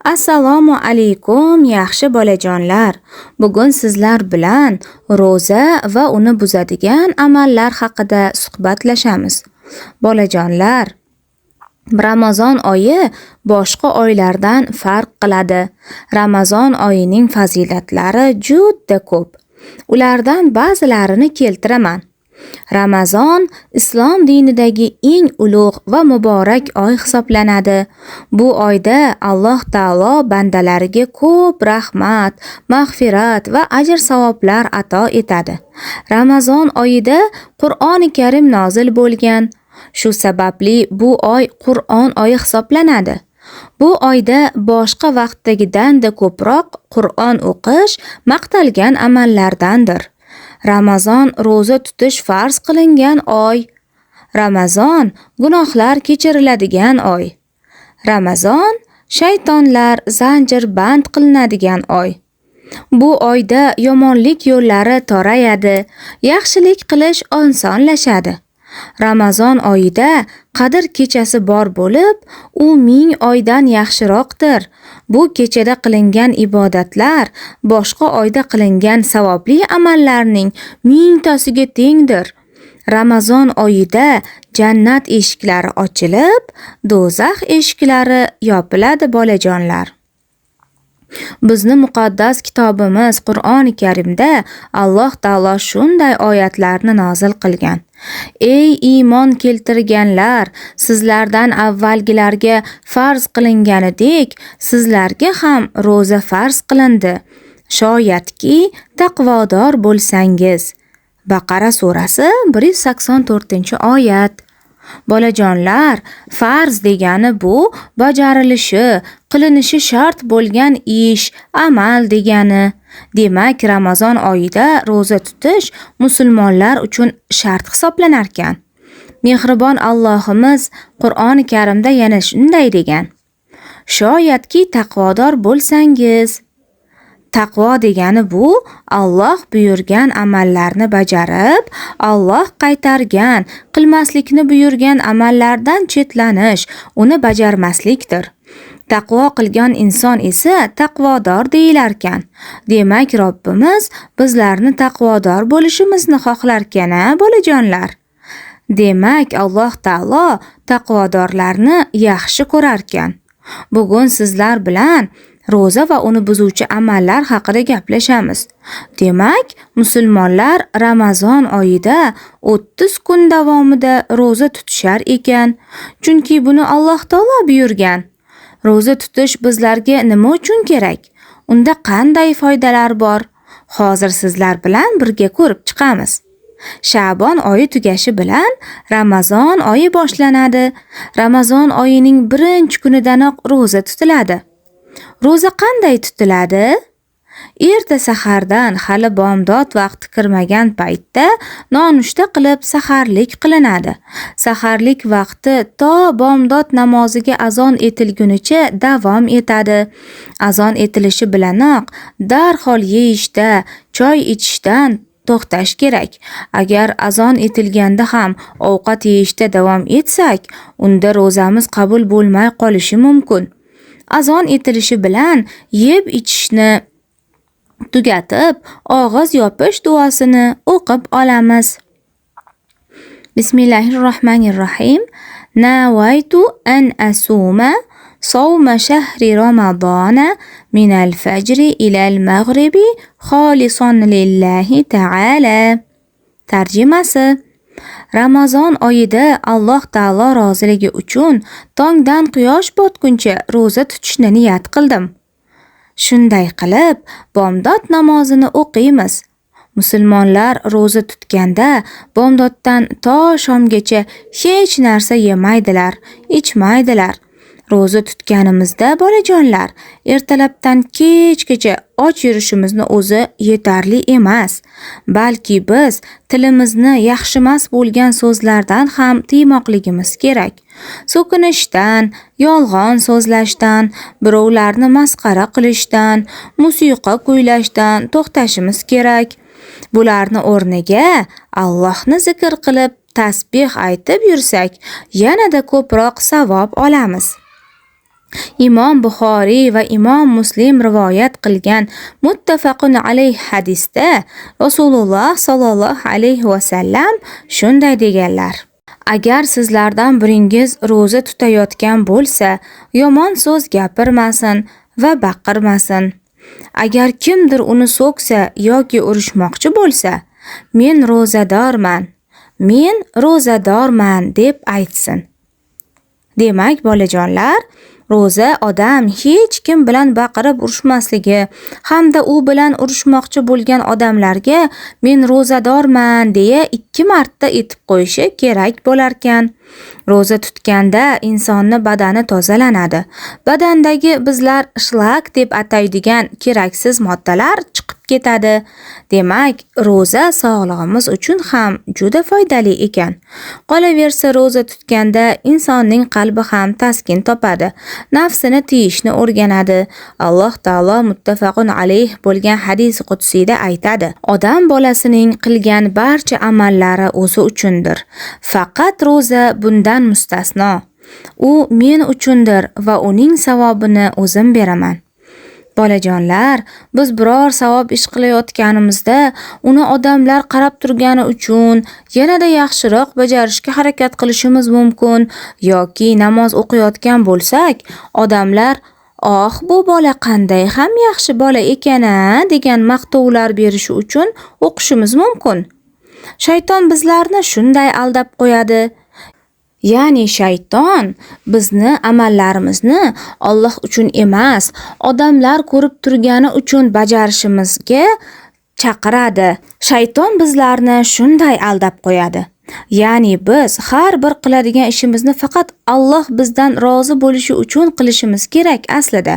Assalomu alaykum yaxshi bolajonlar. Bugun sizlar bilan ro'za va uni buzadigan amallar haqida suhbatlashamiz. Bolajonlar, Ramazon oyi boshqa oylardan farq qiladi. Ramazon oyining fazilatlari juda ko'p. Ulardan ba'zilarini keltiraman. Ramazon islom dinidagi eng ulug' va muborak oy hisoblanadi. Bu oyda Alloh taolo bandalariga ko'p rahmat, mag'firat va ajr savoblar ato etadi. Ramazon oyida Qur'oni Karim nozil bo'lgan. Shu sababli bu oy Qur'on oyi hisoblanadi. Bu oyda boshqa vaqtdagidan-da ko'proq Qur'on o'qish maqtalgan amallardandir. Ramazon ro'za tutish farz qilingan oy. Ramazon gunohlar kechiriladigan oy. Ramazon shaytonlar zanjirband qilinadigan oy. Bu oyda yomonlik yo'llari torayadi, yaxshilik qilish osonlashadi. Ramazon oyida Qadr kechasi bor bo'lib, u 1000 oydan yaxshiroqdir. Bu kechada qilingan ibodatlar boshqa oyda qilingan savobli amallarning 1000 tasiga tengdir. Ramazon oyida jannat eshiklari ochilib, do'zax eshiklari yopiladi bolajonlar. Bizni muqaddas kitobimiz Qur'oni Karimda Alloh taolo shunday oyatlarni nozil qilgan. Ey iymon keltirganlar, sizlardan avvalgilarga farz qilinganidek, sizlarga ham ro'za farz qilindi. Shoyatki taqvodor bo'lsangiz. Baqara surasi 184-oyat. Bolajonlar, farz degani bu bajarilishi, qilinishi shart bo'lgan ish, amal degani. Demak, Ramazon oyida ro'za tutish musulmonlar uchun shart hisoblanar ekan. Mehribon Allohimiz Qur'oni Karimda yana shunday degan: Shoyatki taqvodor bo'lsangiz. Taqvo degani bu Alloh buyurgan amallarni bajarib, Alloh qaytargan, qilmaslikni buyurgan amallardan chetlanish, uni bajarmaslikdir. Taqvo qilgan inson esa taqvodor deyilar ekan. Demak, Robbimiz bizlarni taqvodor bo'lishimizni xohlar ekan, bolajonlar. Demak, Alloh taolo taqvodorlarni yaxshi ko'rar ekan. Bugun sizlar bilan ro'za va uni buzuvchi amallar haqida gaplashamiz. Demak, musulmonlar Ramazon oyida 30 kun davomida ro'za tutishar ekan. Chunki buni Alloh taolo buyurgan. Ro'za tutish bizlarga nima uchun kerak? Unda qanday foydalar bor? Hozir sizlar bilan birga ko'rib chiqamiz. Sha'bon oyi tugashi bilan Ramazon oyi boshlanadi. Ramazon oyining 1-kunidanoq ro'za tutiladi. Ro'za qanday tutiladi? Erta sahardan hali bomdod vaqti kirmagan paytda nonushta qilib saharlik qilinadi. Saharlik vaqti to bomdod namoziga azon etilgunicha davom etadi. Azon etilishi bilanoq darhol yeyishda, choy ichishdan to'xtash kerak. Agar azon etilganda ham ovqat yeyishda davom etsak, unda ro'zamiz qabul bo'lmay qolishi mumkin. Azon etilishi bilan yeb ichishni tugatib, og'iz yopish duosini o'qib olamiz. Bismillahirrohmanirrohim. Nawaitu an asuma sawma shahri Ramadana min al-fajri ila al-maghribi kholisan lillahi ta'ala. Tarjimasi: Ramazon oyida Alloh taolo roziligi uchun tongdan quyosh botguncha ro'za tutishni niyat qildim. Shunday qilib, bomdod namozini o'qiymiz. Musulmonlar ro'za tutganda bomdoddan to shomgacha hech narsa yemaydilar, ichmaydilar. Ro'za tutganimizda bolajonlar, ertalabdan kechgacha och yurishimizni o'zi yetarli emas. Balki biz tilimizni yaxshimas bo'lgan so'zlardan ham tiymoqligimiz kerak. So'kinishdan, yolg'on so'zlashdan, birovlarni masxara qilishdan, musiqa kuylashdan to'xtashimiz kerak. Bularni o'rniga Allohni zikr qilib, tasbih aytib yursak, yanada ko'proq savob olamiz. Imom Buxoriy va Imom Muslim rivoyat qilgan muttafaqun alayh hadisda Rasululloh sallallohu alayhi va sallam shunday deganlar: Agar sizlardan biringiz roza tutayotgan bo'lsa, yomon so'z gapirmasin va baqirmasin. Agar kimdir uni so'ksa yoki urishmoqchi bo'lsa, men ro'zadorman deb aytsin. Demak, bolajonlar, roza odam hech kim bilan baqirib urishmasligi hamda u bilan urishmoqchi bo'lgan odamlarga men ro'zadorman deya 2 marta aytib qo'yishi kerak bo'larkan. Roza tutganda insonni badani tozalanadi. Badandagi bizlar shlak deb ataydigan keraksiz moddalar chiqib ketadi. Demak, roza sog'lig'imiz uchun ham juda foydali ekan. Qolaversa, roza tutganda insonning qalbi ham taskin topadi, nafsini tiyishni o'rganadi. Alloh taolo muttafaqun alayh bo'lgan hadis qudsiyda aytadi: Odam bolasining qilgan barcha amallari o'zi uchundir. Faqat roza bundan mustasno. U men uchundir va uning savobini o'zim beraman. Bolajonlar, biz biror savob ish qilayotganimizda uni odamlar qarab turgani uchun yanada yaxshiroq bajarishga harakat qilishimiz mumkin, yoki namoz o'qiyotgan bo'lsak, odamlar "Oh, bu bola qanday ham yaxshi bola ekan-a" degan maqtovlar berishi uchun o'qishimiz mumkin. Shayton bizlarni shunday aldab qo'yadi. Ya'ni shayton bizni amallarimizni Alloh uchun emas, odamlar ko'rib turgani uchun bajarishimizga chaqiradi. Shayton bizlarni shunday aldab qo'yadi. Ya'ni biz har bir qiladigan ishimizni faqat Alloh bizdan rozi bo'lishi uchun qilishimiz kerak aslida.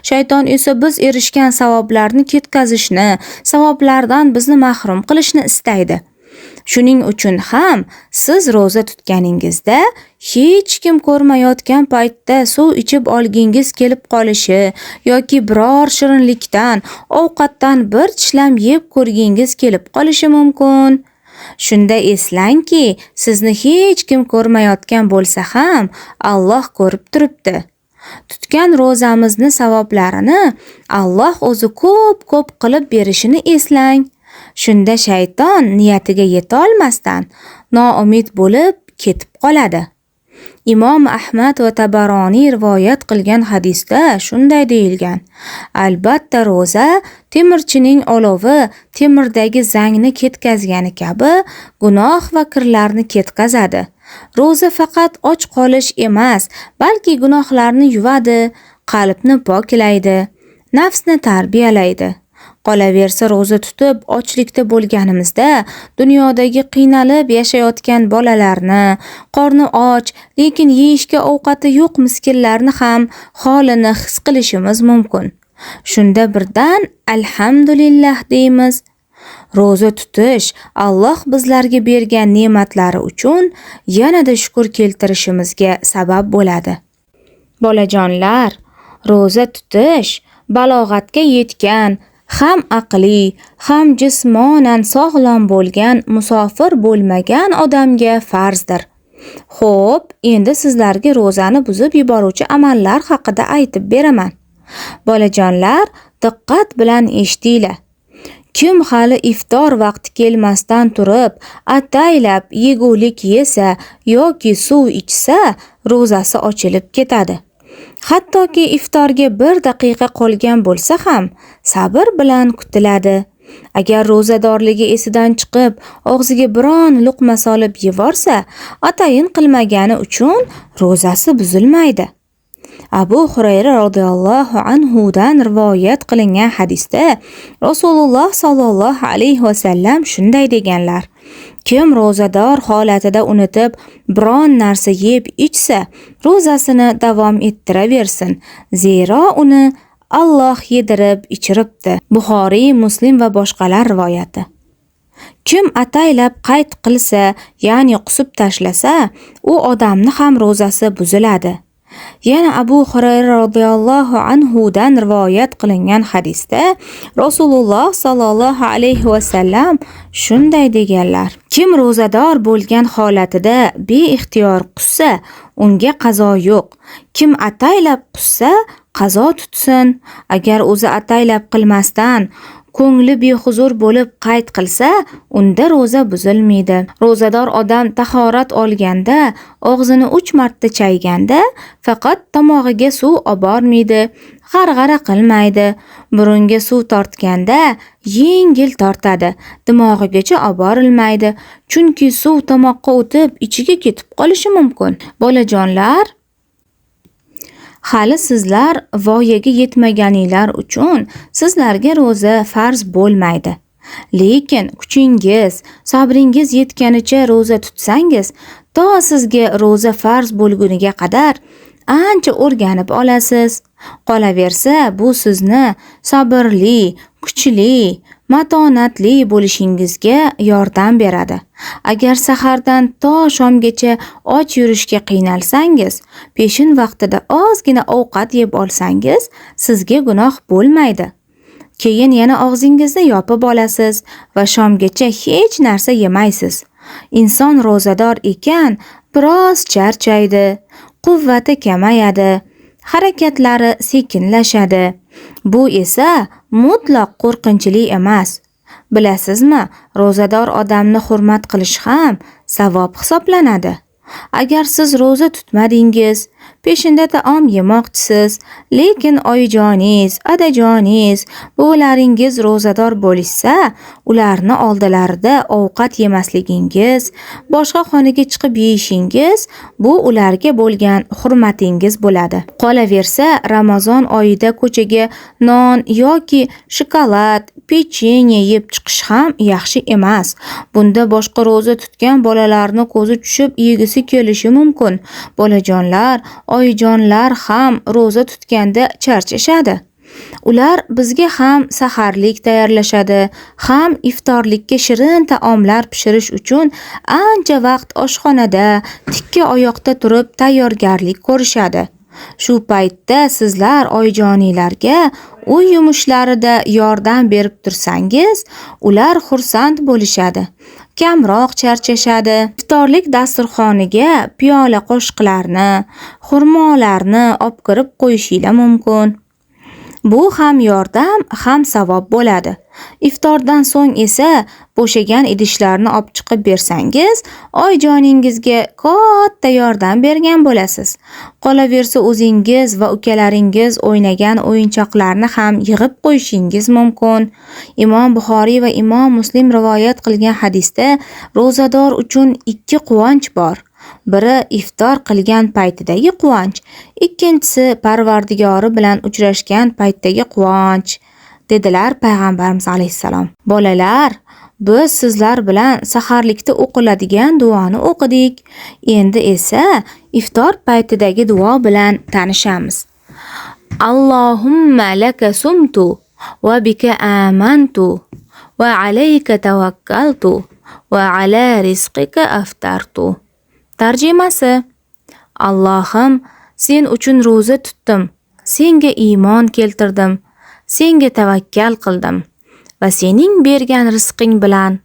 Shayton esa biz erishgan savoblarni ketkazishni, savoblardan bizni mahrum qilishni istaydi. Shuning uchun ham siz roza tutganingizda hech kim ko'rmayotgan paytda suv ichib olgingiz kelib qolishi yoki biror shirinlikdan, ovqatdan bir tishlam yeb ko'rgingiz kelib qolishi mumkin. Shunda eslangki, sizni hech kim ko'rmayotgan bo'lsa ham Alloh ko'rib turibdi. Tutgan ro'zamizni savoblarini Alloh o'zi ko'p qilib berishini eslang. Shunda shayton niyatiga yeta olmasdan noumid bo'lib ketib qoladi. Imom Ahmad va Tabaroniy rivoyat qilgan hadisda shunday deyilgan: Albatta roza temirchining olovi temirdagi zangni ketkazgani kabi gunoh va kirlarni ketkazadi. Roza faqat och qolish emas, balki gunohlarni yuvadi, qalbni poklaydi, nafsni tarbiyalaydi. Qolaversa, roza tutib ochlikda bo'lganimizda dunyodagi qiynalib yashayotgan bolalarni, qorni och, lekin yeyishga ovqati yo'q miskinlarni ham holini his qilishimiz mumkin. Shunda birdan alhamdulillah deymiz. Roza tutish Alloh bizlarga bergan ne'matlari uchun yanada shukr keltirishimizga sabab bo'ladi. Bolajonlar, roza tutish balog'atga yetgan, ham aqli, ham jismonan sog'lom bo'lgan, musofir bo'lmagan odamga farzdir. Xo'p, endi sizlarga ro'zani buzib yuboruvchi amallar haqida aytib beraman. Bolajonlar, diqqat bilan eshitinglar. Kim hali iftor vaqti kelmasdan turib, ataylab yegulik yesa yoki suv ichsa, ro'zasi ochilib ketadi. Hattoki iftorga 1 daqiqa qolgan bo'lsa ham sabr bilan kutiladi. Agar ro'zadorligi esidan chiqib, og'ziga biron luqma solib yevorsa, atayin qilmagani uchun ro'zasi buzilmaydi. Abu Hurayra radhiyallohu anhu dan rivoyat qilingan hadisda Rasululloh sallallohu alayhi va sallam shunday deganlar: Kim ro'zador holatida unutib biron narsa yeb ichsa, ro'zasini davom ettiraversin, zero uni Alloh yedirib ichiribdi. Buxoriy, Muslim va boshqalar rivoyati. Kim ataylab qayd qilsa, ya'ni qusib tashlasa, u odamni ham ro'zasi buziladi. Yana Abu Hurayra radhiyallohu anhu dan rivoyat qilingan hadisda Rasululloh sallallohu alayhi va sallam shunday deganlar: Kim ro'zador bo'lgan holatida beixtiyor qussa, unga qazo yo'q. Kim ataylab qussa, qazo tutsin. Agar o'zi ataylab qilmasdan ko'ngli behuzur bo'lib qayd qilsa, unda ro'za buzilmaydi. Ro'zador odam tahorat olganda, og'zini 3 marta chayganda, faqat tomog'iga suv obormaydi, g'arg'ara qilmaydi. Burunga suv tortganda yengil tortadi, dimog'igacha oborilmaydi, chunki suv tomoqqa o'tib ichiga ketib qolishi mumkin. Bolajonlar, hali sizlar voyaga yetmaganinglar uchun sizlarga ro'za farz bo'lmaydi. Lekin kuchingiz, sabringiz yetganicha ro'za tutsangiz, to sizga ro'za farz bo'lguniga qadar ancha o'rganib olasiz. Qolaversa, bu sizni sabrli, kuchli, matonatli bo'lishingizga yordam beradi. Agar sahardan to shomgacha och yurishga qiynalsangiz, peshin vaqtida ozgina ovqat yeb olsangiz, sizga gunoh bo'lmaydi. Keyin yana og'zingizni yopib olasiz va shomgacha hech narsa yemaysiz. Inson ro'zador ekan, biroz charchaydi, quvvati kamayadi, harakatlari sekinlashadi. Bu esa mutlaq qo'rqinchli emas. Bilasizmi, ro'zador odamni hurmat qilish ham savob hisoblanadi. Agar siz ro'za tutmadingiz, peshinda taom yemoqchisiz, lekin oyijoningiz, adajoningiz, buvalaringiz ro'zador bo'lishsa, ularni oldilarida ovqat yemasligingiz, boshqa xonaga chiqib yeyishingiz, bu ularga bo'lgan hurmatingiz bo'ladi. Qolaversa, Ramazon oyida ko'chaga non yoki shokolad, pechenye yeb chiqish ham yaxshi emas. Bunda boshqa ro'za tutgan bolalarni ko'zi tushib yegisi kelishi mumkin. Bolajonlar, oyijonlar ham ro'za tutganda charchashadi. Ular bizga ham saharlik tayyorlashadi, ham iftorlikka shirin taomlar pishirish uchun ancha vaqt oshxonada tikka oyoqda turib tayyorgarlik ko'rishadi. Shu paytda sizlar oyijoniylarga uy yumushlarida yordam berib tursangiz, ular xursand bo'lishadi, kamroq charchashadi. Iftorlik dasturxoniga piyola qo'shiqlarni, xurmolarni olib kirib qo'yishinglar mumkin. Bu ham yordam, ham savob bo'ladi. Iftordan so'ng esa bo'shagan idishlarni olib chiqib bersangiz, oyijoningizga katta yordam bergan bo'lasiz. Qolaversa, o'zingiz va ukalaringiz o'ynagan o'yinchoqlarni ham yig'ib qo'yishingiz mumkin. Imom Buxoriy va Imom Muslim rivoyat qilgan hadisda ro'zador uchun 2 quvonch bor. Biri iftor qilgan paytidagi quvonch, ikkinchisi Parvardigori bilan uchrashgan paytdagi quvonch, dedilar payg'ambarimiz alayhisalom. Bolalar, biz sizlar bilan saharlikda o'qiladigan duoni o'qidik. Endi esa iftor paytidagi duo bilan tanishamiz. Allohumma laka sumtu va bika amantu va alayka tawakkaltu va ala rizqika aftartu. Tarjimasi: Allohim, sen uchun ro'za tutdim, senga iymon keltirdim, senga tavakkal qildim va sening bergan rizqing bilan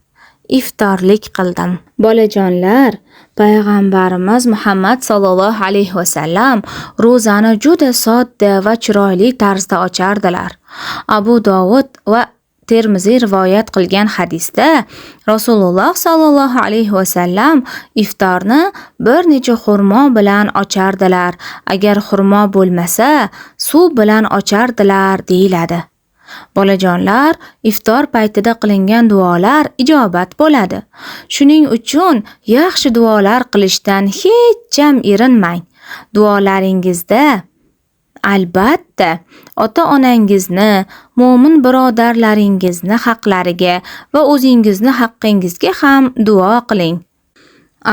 iftorlik qildim. Bolajonlar, payg'ambarimiz Muhammad sallallohu alayhi va sallam ro'zani juda sodda va chiroyli tarzda ochardilar. Abu Dovud va Termiziy rivoyat qilgan hadisda Rasululloh sallallohu alayhi va sallam iftorni bir necha xurmo bilan ochardilar. Agar xurmo bo'lmasa, suv bilan ochardilar deyiladi. Bolajonlar, iftor paytida qilingan duolar ijobat bo'ladi. Shuning uchun yaxshi duolar qilishdan hech ham erinmang. Duolaringizda albatta ota-onangizni, mo'min birodarlaringizni haqlariga va o'zingizni haqqingizga ham duo qiling.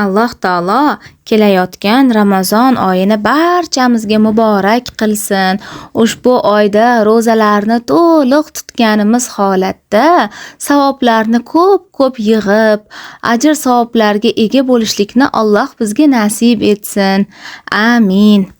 Alloh taolo kelayotgan Ramazon oyini barchamizga muborak qilsin. Ushbu oyda ro'zalarni to'liq tutganimiz holatda savoblarni ko'p yig'ib, ajr savoblarga ega bo'lishlikni Alloh bizga nasib etsin. Amin.